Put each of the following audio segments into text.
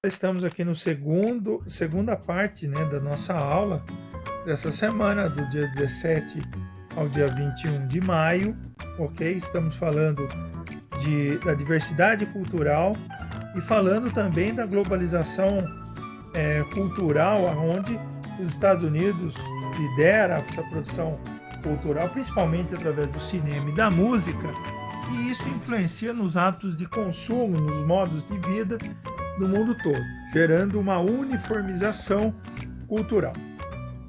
Estamos aqui no segunda parte, né, da nossa aula dessa semana, do dia 17 ao dia 21 de maio, ok? Estamos falando da diversidade cultural e falando também da globalização cultural, onde os Estados Unidos lidera essa produção cultural, principalmente através do cinema e da música, e isso influencia nos hábitos de consumo, nos modos de vida no mundo todo, gerando uma uniformização cultural,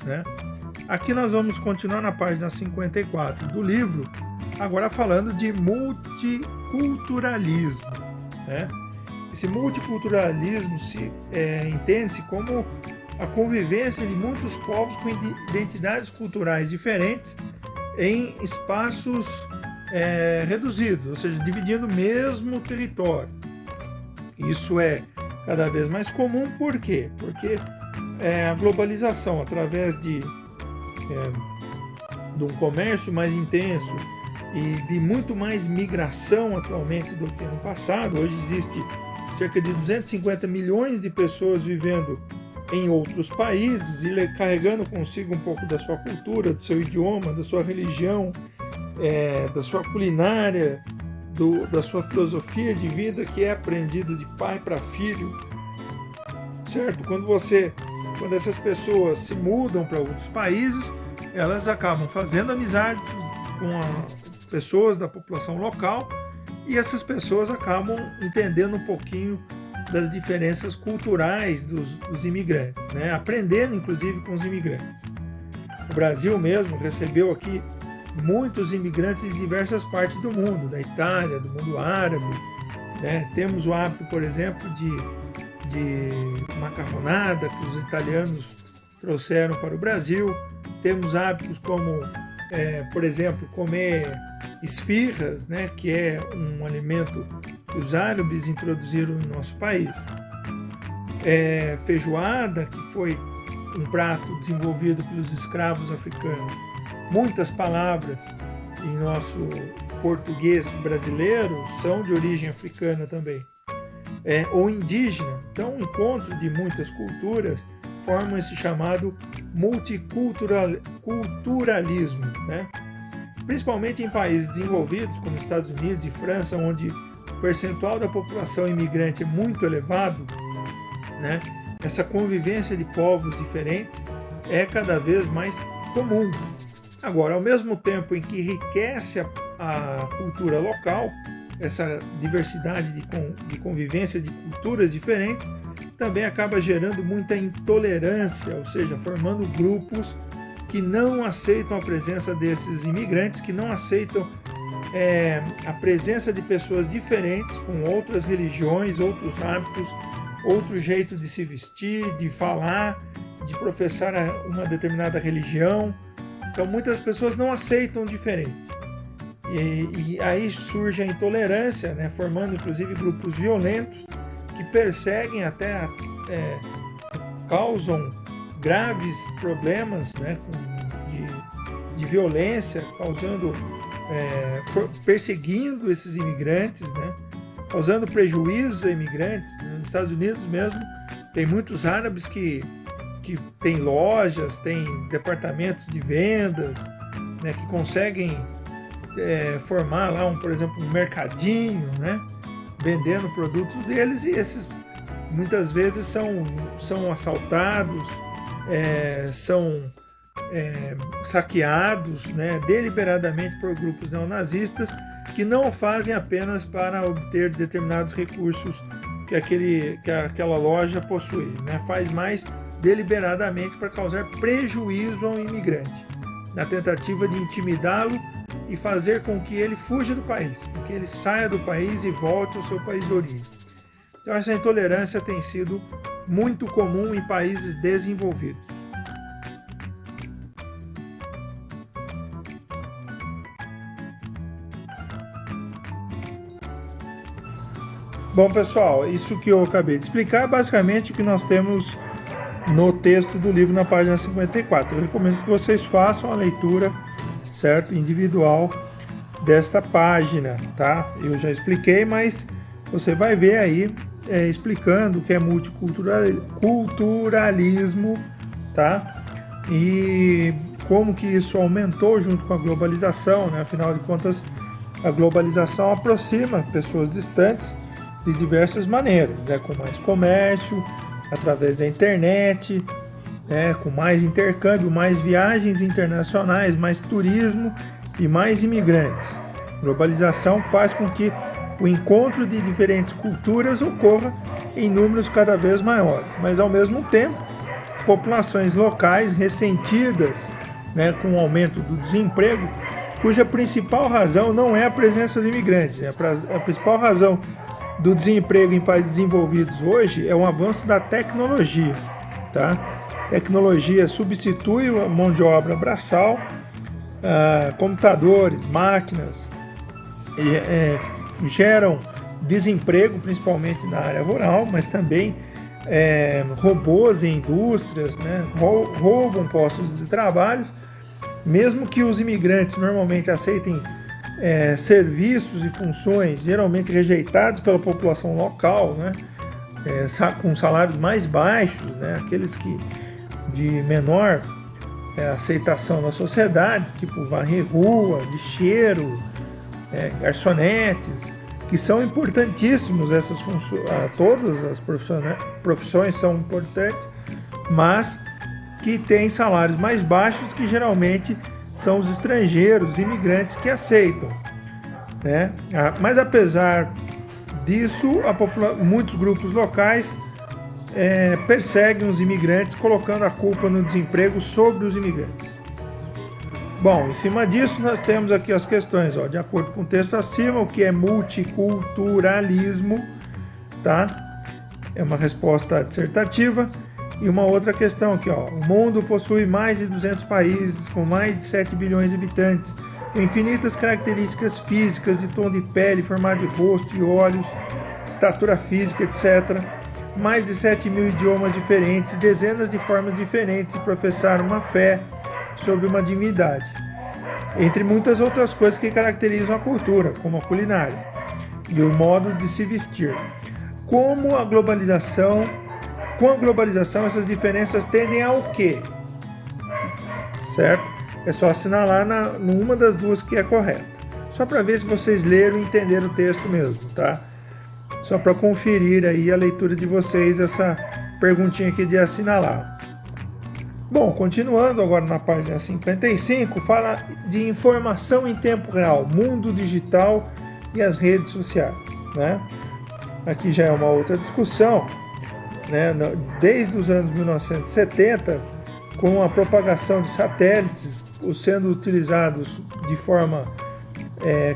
né? Aqui nós vamos continuar na página 54 do livro, agora falando de multiculturalismo, né? Esse multiculturalismo entende-se como a convivência de muitos povos com identidades culturais diferentes em espaços reduzidos, ou seja, dividindo o mesmo território. Isso é cada vez mais comum, por quê? Porque a globalização, através de um comércio mais intenso e de muito mais migração atualmente do que no passado, hoje existe cerca de 250 milhões de pessoas vivendo em outros países e carregando consigo um pouco da sua cultura, do seu idioma, da sua religião, da sua culinária, da sua filosofia de vida, que é aprendido de pai para filho, certo? Quando essas pessoas se mudam para outros países, elas acabam fazendo amizades com as pessoas da população local e essas pessoas acabam entendendo um pouquinho das diferenças culturais dos imigrantes, né? Aprendendo inclusive com os imigrantes. O Brasil mesmo recebeu aqui muitos imigrantes de diversas partes do mundo, da Itália, do mundo árabe, né? Temos o hábito, por exemplo, de macarronada que os italianos trouxeram para o Brasil. Temos hábitos como, por exemplo, comer esfirras, né? Que é um alimento que os árabes introduziram no nosso país. Feijoada, que foi um prato desenvolvido pelos escravos africanos. Muitas palavras em nosso português brasileiro são de origem africana também, ou indígena. Então, o encontro de muitas culturas formam esse chamado multiculturalismo, né? Principalmente em países desenvolvidos, como Estados Unidos e França, onde o percentual da população imigrante é muito elevado, né? Essa convivência de povos diferentes é cada vez mais comum. Agora, ao mesmo tempo em que enriquece a cultura local, essa diversidade de convivência de culturas diferentes, também acaba gerando muita intolerância, ou seja, formando grupos que não aceitam a presença desses imigrantes, que não aceitam a presença de pessoas diferentes, com outras religiões, outros hábitos, outro jeito de se vestir, de falar, de professar uma determinada religião. Então, muitas pessoas não aceitam o diferente. E aí surge a intolerância, né, formando inclusive grupos violentos que perseguem até, causam graves problemas, né, de violência, perseguindo esses imigrantes, né, causando prejuízos a imigrantes. Nos Estados Unidos mesmo, tem muitos árabes que tem lojas, tem departamentos de vendas, né, que conseguem formar lá, por exemplo, um mercadinho, né, vendendo produtos deles, e esses muitas vezes são assaltados, são saqueados, né, deliberadamente por grupos neonazistas que não o fazem apenas para obter determinados recursos que aquela loja possui, né? Faz mais deliberadamente para causar prejuízo ao imigrante, na tentativa de intimidá-lo e fazer com que ele fuja do país, com que ele saia do país e volte ao seu país de origem. Então, essa intolerância tem sido muito comum em países desenvolvidos. Bom, pessoal, isso que eu acabei de explicar é basicamente o que nós temos no texto do livro na página 54. Eu recomendo que vocês façam a leitura, certo, individual desta página, tá? Eu já expliquei, mas você vai ver aí explicando o que é multiculturalismo, tá? E como que isso aumentou junto com a globalização, né? Afinal de contas, a globalização aproxima pessoas distantes de diversas maneiras, né? Com mais comércio, através da internet, né? Com mais intercâmbio, mais viagens internacionais, mais turismo e mais imigrantes. Globalização faz com que o encontro de diferentes culturas ocorra em números cada vez maiores, mas ao mesmo tempo, populações locais ressentidas, né, com o aumento do desemprego, cuja principal razão não é a presença de imigrantes. Né? A principal razão do desemprego em países desenvolvidos hoje é o avanço da tecnologia. Tá? Tecnologia substitui a mão de obra braçal, computadores, máquinas, geram desemprego, principalmente na área rural, mas também robôs em indústrias, né, roubam postos de trabalho, mesmo que os imigrantes normalmente aceitem serviços e funções geralmente rejeitados pela população local, né, com salários mais baixos, né, aqueles que de menor aceitação na sociedade, tipo varrer rua, lixeiro, garçonetes, que são importantíssimos, essas funções, todas as profissões são importantes, mas que têm salários mais baixos, que geralmente são os estrangeiros, os imigrantes que aceitam, né? Mas apesar disso, muitos grupos locais perseguem os imigrantes, colocando a culpa no desemprego sobre os imigrantes. Bom, em cima disso nós temos aqui as questões, de acordo com o texto acima, o que é multiculturalismo, tá? É uma resposta dissertativa. E uma outra questão aqui, o mundo possui mais de 200 países, com mais de 7 bilhões de habitantes, com infinitas características físicas de tom de pele, formato de rosto e olhos, estatura física, etc. Mais de 7 mil idiomas diferentes, dezenas de formas diferentes de professar uma fé sobre uma divindade, entre muitas outras coisas que caracterizam a cultura, como a culinária e o modo de se vestir. Com a globalização, essas diferenças tendem ao quê? Certo? É só assinalar numa das duas que é correta. Só para ver se vocês leram e entenderam o texto mesmo, tá? Só para conferir aí a leitura de vocês, essa perguntinha aqui de assinalar. Bom, continuando agora na página 55, fala de informação em tempo real, mundo digital e as redes sociais, né? Aqui já é uma outra discussão, né? Desde os anos 1970, com a propagação de satélites sendo utilizados de forma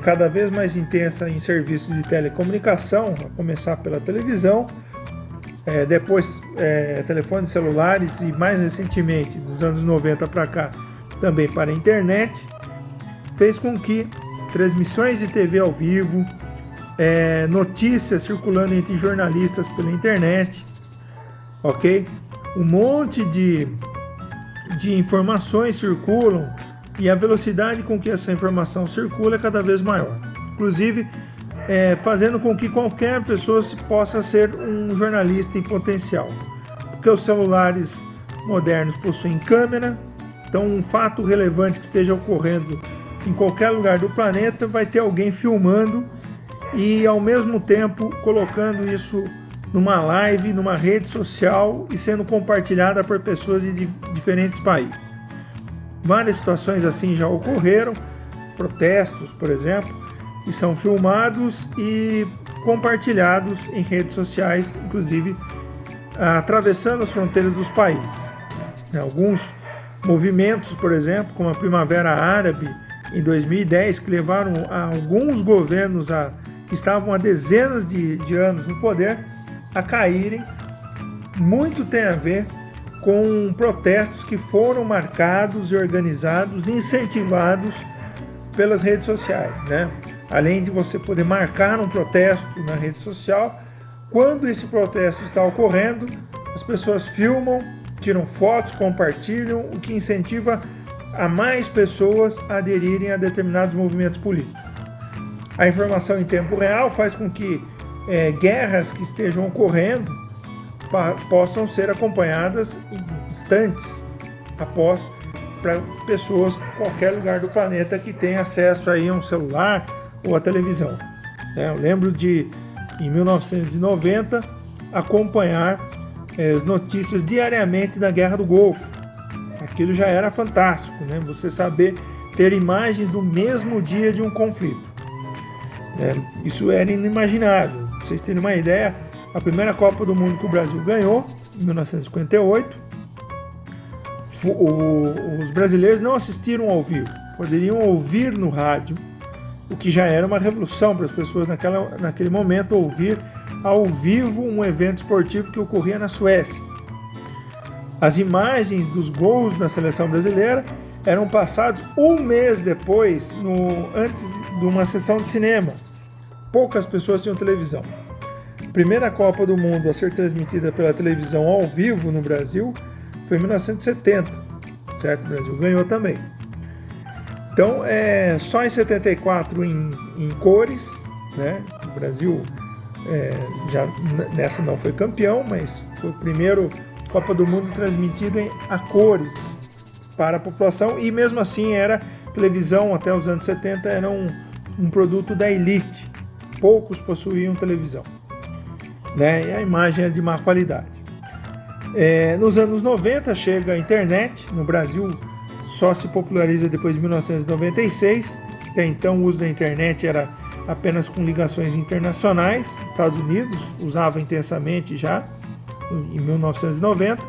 cada vez mais intensa em serviços de telecomunicação, a começar pela televisão, depois telefones celulares e mais recentemente, nos anos 90 para cá, também para a internet, fez com que transmissões de TV ao vivo, notícias circulando entre jornalistas pela internet, ok? Um monte de informações circulam e a velocidade com que essa informação circula é cada vez maior. Inclusive, fazendo com que qualquer pessoa possa ser um jornalista em potencial. Porque os celulares modernos possuem câmera, então um fato relevante que esteja ocorrendo em qualquer lugar do planeta vai ter alguém filmando e ao mesmo tempo colocando isso numa live, numa rede social e sendo compartilhada por pessoas de diferentes países. Várias situações assim já ocorreram, protestos, por exemplo, que são filmados e compartilhados em redes sociais, inclusive atravessando as fronteiras dos países. Alguns movimentos, por exemplo, como a Primavera Árabe em 2010, que levaram alguns governos que estavam há dezenas de anos no poder a caírem, muito tem a ver com protestos que foram marcados e organizados e incentivados pelas redes sociais, né? Além de você poder marcar um protesto na rede social, quando esse protesto está ocorrendo, as pessoas filmam, tiram fotos, compartilham, o que incentiva a mais pessoas a aderirem a determinados movimentos políticos. A informação em tempo real faz com que guerras que estejam ocorrendo possam ser acompanhadas em instantes após, para pessoas em qualquer lugar do planeta que tenha acesso aí a um celular ou a televisão. Eu lembro de, em 1990, acompanhar as notícias diariamente da Guerra do Golfo. Aquilo já era fantástico, né? Você saber ter imagens do mesmo dia de um conflito. Isso era inimaginável. Pra vocês terem uma ideia, a primeira Copa do Mundo que o Brasil ganhou, em 1958, os brasileiros não assistiram ao vivo, poderiam ouvir no rádio, o que já era uma revolução para as pessoas naquele momento, ouvir ao vivo um evento esportivo que ocorria na Suécia. As imagens dos gols da seleção brasileira eram passados um mês depois, antes de uma sessão de cinema. Poucas pessoas tinham televisão. A primeira Copa do Mundo a ser transmitida pela televisão ao vivo no Brasil foi em 1970, certo? O Brasil ganhou também. Então, só em 74 em cores, né? O Brasil já nessa não foi campeão, mas foi o primeiro Copa do Mundo transmitida a cores para a população, e mesmo assim televisão até os anos 70 era um produto da elite. Poucos possuíam televisão, né? E a imagem era de má qualidade. Nos anos 90 chega a internet. No Brasil só se populariza depois de 1996. Até então o uso da internet era apenas com ligações internacionais. Os Estados Unidos usava intensamente já em 1990,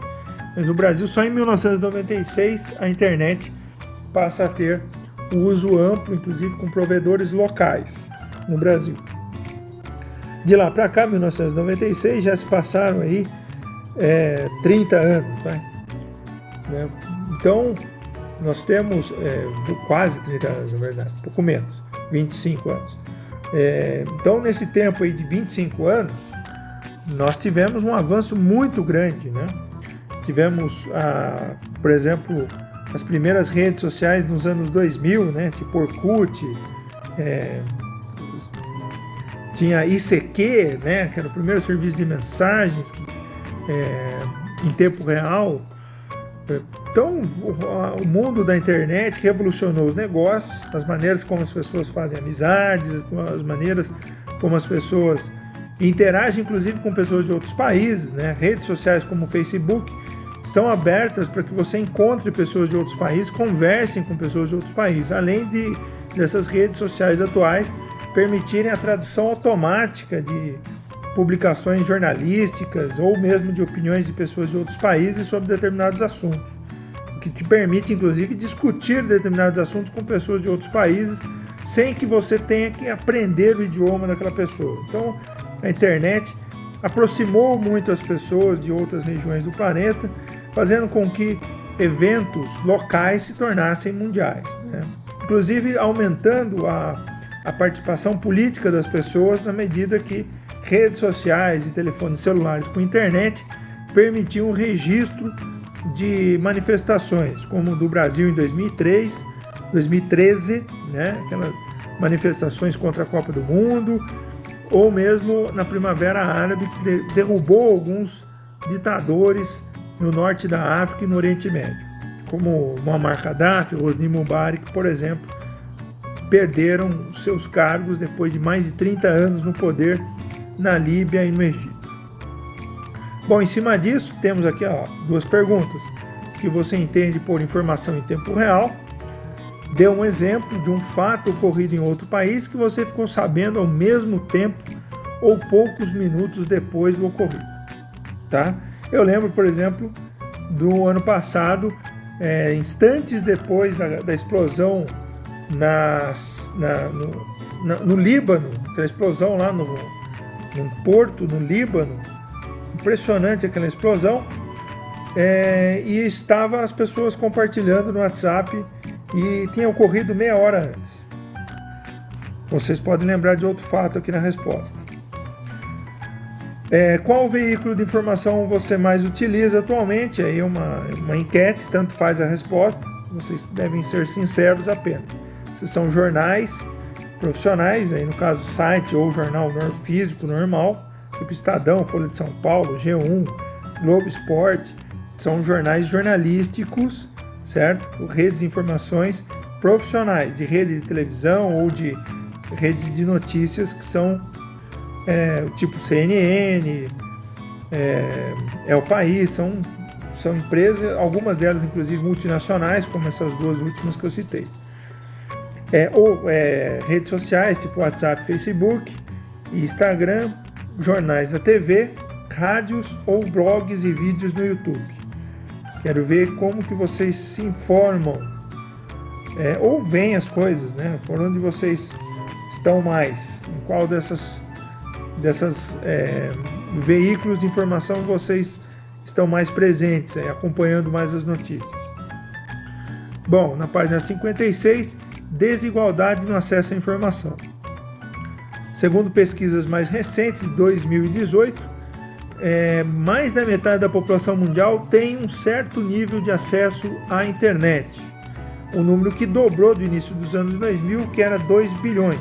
mas no Brasil só em 1996 a internet passa a ter o uso amplo, inclusive com provedores locais no Brasil. De lá para cá, 1996, já se passaram aí 30 anos, né? Então, nós temos quase 30 anos, na verdade, pouco menos, 25 anos. Então, nesse tempo aí de 25 anos, nós tivemos um avanço muito grande, né? Tivemos, por exemplo, as primeiras redes sociais nos anos 2000, né? Tipo Orkut, tinha ICQ, né? Que era o primeiro serviço de mensagens em tempo real. Então, o mundo da internet revolucionou os negócios, as maneiras como as pessoas fazem amizades, as maneiras como as pessoas interagem, inclusive com pessoas de outros países, né? Redes sociais como o Facebook são abertas para que você encontre pessoas de outros países, conversem com pessoas de outros países, além dessas redes sociais atuais permitirem a tradução automática de publicações jornalísticas ou mesmo de opiniões de pessoas de outros países sobre determinados assuntos, o que te permite, inclusive, discutir determinados assuntos com pessoas de outros países sem que você tenha que aprender o idioma daquela pessoa. Então, a internet aproximou muito as pessoas de outras regiões do planeta, fazendo com que eventos locais se tornassem mundiais, né? Inclusive aumentando a participação política das pessoas na medida que redes sociais e telefones celulares com internet permitiam o registro de manifestações, como do Brasil em 2013, né? Aquelas manifestações contra a Copa do Mundo, ou mesmo na Primavera Árabe, que derrubou alguns ditadores no norte da África e no Oriente Médio, como Muammar Gaddafi, Hosni Mubarak, por exemplo, perderam seus cargos depois de mais de 30 anos no poder na Líbia e no Egito. Bom, em cima disso, temos aqui duas perguntas. Que você entende por informação em tempo real? Dê um exemplo de um fato ocorrido em outro país que você ficou sabendo ao mesmo tempo ou poucos minutos depois do ocorrido. Tá? Eu lembro, por exemplo, do ano passado, instantes depois da explosão no Líbano, aquela explosão lá no porto no Líbano, impressionante aquela explosão, e estava as pessoas compartilhando no WhatsApp e tinha ocorrido meia hora antes. Vocês podem lembrar de outro fato aqui na resposta. Qual veículo de informação você mais utiliza atualmente? Aí uma enquete, tanto faz a resposta, vocês devem ser sinceros apenas. Se são jornais, profissionais, aí no caso site ou jornal físico normal, tipo Estadão, Folha de São Paulo, G1, Globo Esporte, são jornais jornalísticos, certo? Redes de informações profissionais, de rede de televisão ou de redes de notícias que são tipo CNN, o País, são empresas, algumas delas inclusive multinacionais, como essas duas últimas que eu citei. Redes sociais, tipo WhatsApp, Facebook, Instagram, jornais da TV, rádios ou blogs e vídeos no YouTube. Quero ver como que vocês se informam, ou veem as coisas, né? Por onde vocês estão mais, em qual desses veículos de informação vocês estão mais presentes, acompanhando mais as notícias. Bom, na página 56, desigualdade no acesso à informação. Segundo pesquisas mais recentes, de 2018, mais da metade da população mundial tem um certo nível de acesso à internet. Um número que dobrou do início dos anos 2000, que era 2 bilhões.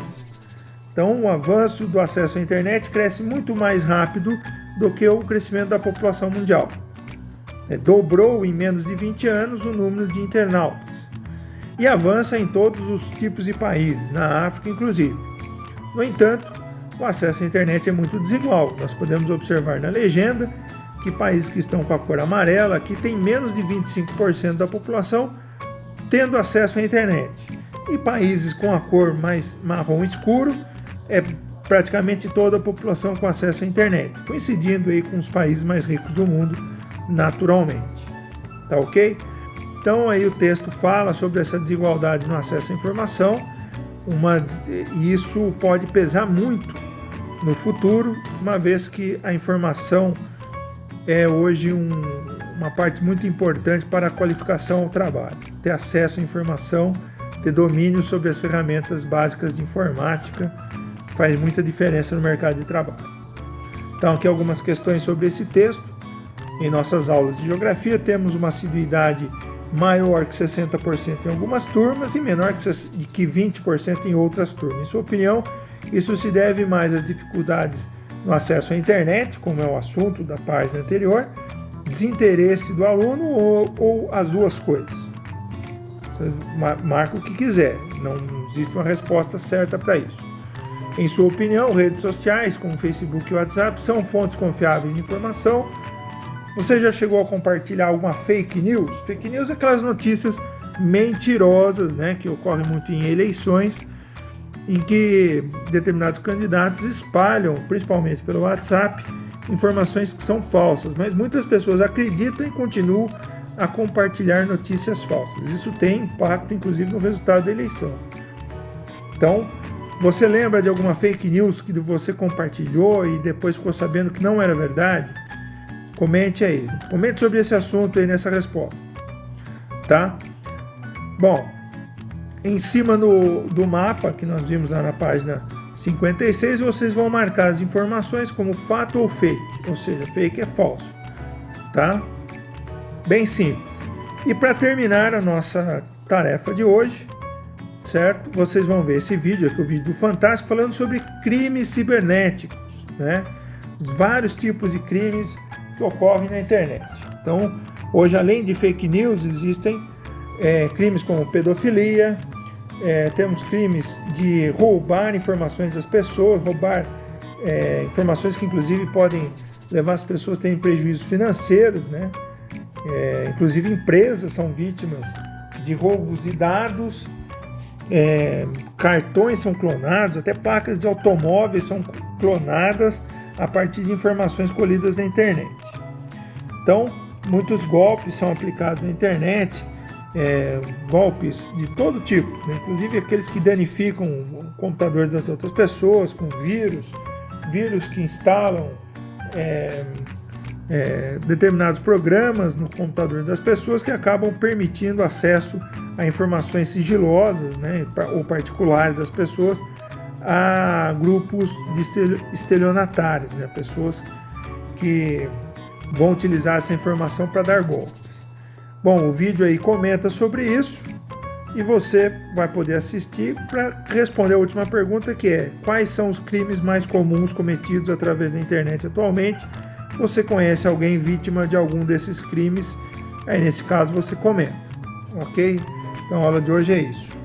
Então, o avanço do acesso à internet cresce muito mais rápido do que o crescimento da população mundial. Dobrou em menos de 20 anos o número de internautas. E avança em todos os tipos de países, na África inclusive. No entanto, o acesso à internet é muito desigual. Nós podemos observar na legenda que países que estão com a cor amarela aqui têm menos de 25% da população tendo acesso à internet. E países com a cor mais marrom escuro praticamente toda a população com acesso à internet, coincidindo aí com os países mais ricos do mundo naturalmente. Tá ok? Então aí o texto fala sobre essa desigualdade no acesso à informação, e isso pode pesar muito no futuro, uma vez que a informação é hoje uma parte muito importante para a qualificação ao trabalho. Ter acesso à informação, ter domínio sobre as ferramentas básicas de informática faz muita diferença no mercado de trabalho. Então aqui algumas questões sobre esse texto. Em nossas aulas de geografia temos uma assiduidade maior que 60% em algumas turmas e menor que 20% em outras turmas. Em sua opinião, isso se deve mais às dificuldades no acesso à internet, como é o assunto da página anterior, desinteresse do aluno ou as duas coisas? Você marca o que quiser, não existe uma resposta certa para isso. Em sua opinião, redes sociais como Facebook e WhatsApp são fontes confiáveis de informação? Você já chegou a compartilhar alguma fake news? Fake news é aquelas notícias mentirosas, né, que ocorrem muito em eleições, em que determinados candidatos espalham, principalmente pelo WhatsApp, informações que são falsas, mas muitas pessoas acreditam e continuam a compartilhar notícias falsas. Isso tem impacto, inclusive, no resultado da eleição. Então, você lembra de alguma fake news que você compartilhou e depois ficou sabendo que não era verdade? Comente aí. Comente sobre esse assunto aí nessa resposta. Tá? Bom, em cima do mapa que nós vimos lá na página 56, vocês vão marcar as informações como fato ou fake. Ou seja, fake é falso. Tá? Bem simples. E para terminar a nossa tarefa de hoje, certo? Vocês vão ver esse vídeo aqui, o vídeo do Fantástico, falando sobre crimes cibernéticos, né? Os vários tipos de crimes que ocorrem na internet. Então, hoje, além de fake news, existem crimes como pedofilia, temos crimes de roubar informações das pessoas, roubar informações que inclusive podem levar as pessoas a terem prejuízos financeiros, né? Inclusive empresas são vítimas de roubos de dados, cartões são clonados, até placas de automóveis são clonadas a partir de informações colhidas na internet. Então, muitos golpes são aplicados na internet, golpes de todo tipo, né? Inclusive aqueles que danificam o computador das outras pessoas com vírus que instalam determinados programas no computador das pessoas que acabam permitindo acesso a informações sigilosas, né, ou particulares das pessoas a grupos de estelionatários, né, pessoas que vão utilizar essa informação para dar golpes. Bom, o vídeo aí comenta sobre isso, e você vai poder assistir para responder a última pergunta, que é: quais são os crimes mais comuns cometidos através da internet atualmente? Você conhece alguém vítima de algum desses crimes? Aí nesse caso você comenta, ok? Então a aula de hoje é isso.